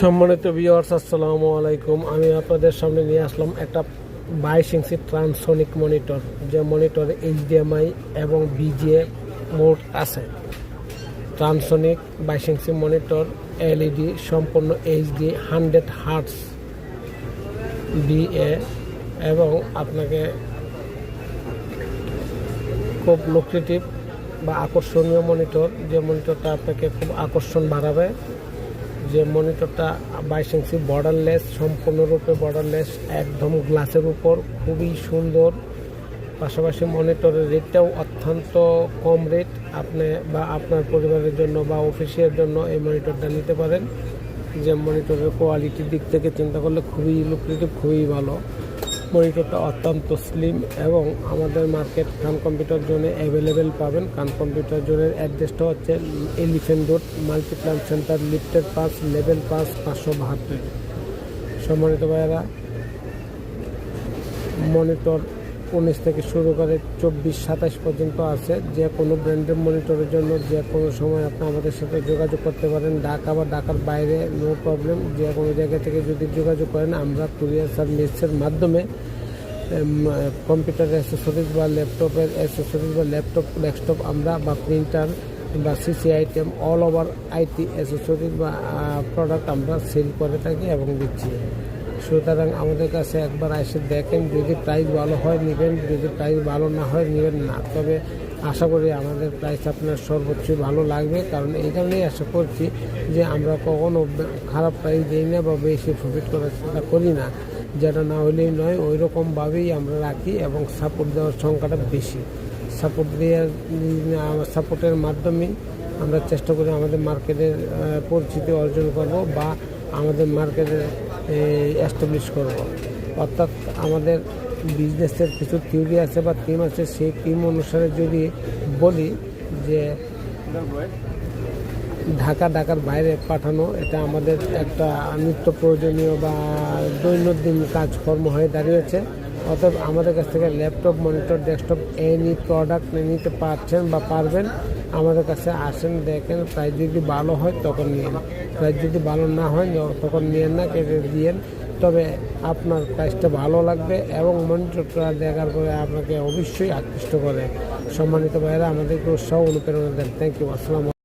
সম্মানিত ভিউয়ার্স, আসসালামু আলাইকুম। আমি আপনাদের সামনে নিয়ে আসলাম একটা 22 ইঞ্চি ট্রান্সসনিক মনিটর, যে মনিটরে HDMI এবং VGA মোড আছে। ট্রান্সসনিক 22 ইঞ্চি মনিটর, LED, সম্পূর্ণ HD, 100 হার্টজ VA, এবং আপনাকে খুব লুক্রেটিভ বা আকর্ষণীয় মনিটর, যে মনিটরটা আপনাকে খুব আকর্ষণ বাড়াবে। যে মনিটরটা 22 ইঞ্চি বর্ডারলেস, সম্পূর্ণরূপে বর্ডারলেস, একদম গ্লাসের উপর, খুবই সুন্দর। পাশাপাশি মনিটরের রেটটাও অত্যন্ত কম রেট। আপনি বা আপনার পরিবারের জন্য বা অফিসের জন্য এই মনিটরটা নিতে পারেন। যে মনিটরের কোয়ালিটির দিক থেকে চিন্তা করলে খুবই লুক্রেটিভ, খুবই ভালো। মনিটরটা অত্যন্ত স্লিম এবং আমাদের মার্কেট খান কম্পিউটার জোনে অ্যাভেলেবেল পাবেন। খান কম্পিউটার জোনের অ্যাড্রেসটা হচ্ছে এলিফ্যান্ট রোড, মাল্টিপ্ল্যান সেন্টার, লিফটের 5, লেভেল 5, 572। সম্মানিত ভাইয়েরা, মনিটর 19 থেকে শুরু করে 24-27 পর্যন্ত আছে। যে কোনো ব্র্যান্ডের মনিটরের জন্য যে কোনো সময় আপনি আমাদের সাথে যোগাযোগ করতে পারেন। ঢাকা বা ঢাকার বাইরে নো প্রবলেম। যে কোনো জায়গা থেকে যদি যোগাযোগ করেন, আমরা কুরিয়ার সার্ভিসের মাধ্যমে কম্পিউটার অ্যাসেসরিজ বা ল্যাপটপের অ্যাসেসরিজ বা ল্যাপটপ, ডেস্কটপ আমরা বা প্রিন্টার বা CC item, all over IT accessories বা প্রোডাক্ট আমরা সেল করে থাকি এবং দিচ্ছি। সুতরাং আমাদের কাছে একবার এসে দেখেন, যদি প্রাইস ভালো হয় নেবেন, যদি প্রাইস ভালো না হয় নেবেন না। তবে আশা করি আমাদের প্রাইস আপনার সর্বোচ্চ ভালো লাগবে, কারণ এই কারণেই আশা করছি যে আমরা কখনো খারাপ প্রাইস দিই না বা বেশি প্রফিট করার চেষ্টা করি না। যেটা না হলেই নয়, ওই রকমভাবেই আমরা রাখি এবং সাপোর্ট দেওয়ার সংখ্যাটা বেশি। সাপোর্টের মাধ্যমেই আমরা চেষ্টা করি আমাদের মার্কেটের পরিচিতি অর্জন করব বা আমাদের মার্কেটে এস্টাবলিশ করব। অর্থাৎ আমাদের বিজনেসের কিছু থিওরি আছে বা টিম আছে। সেই টিম অনুসারে যদি বলি যে ঢাকার বাইরে পাঠানো, এটা আমাদের একটা নিত্য প্রয়োজনীয় বা দৈনন্দিন কাজকর্ম হয়ে দাঁড়িয়েছে। অতএব আমাদের কাছ থেকে laptop, monitor, desktop any product নিতে পারছেন বা পারবেন। আমাদের কাছে আসেন, দেখেন, প্রাইস যদি ভালো হয় তখন নিন, প্রাইস যদি ভালো না হয় তখন নিয়েন না, কেটে দিয়েন। তবে আপনার প্রাইসটা ভালো লাগবে এবং মনিটরটা দেখার পরে আপনাকে অবশ্যই আকৃষ্ট করে। সম্মানিত ভাইয়েরা, আমাদেরকে উৎসাহ অনুপ্রেরণা দেন। Thank you. আসসালাম।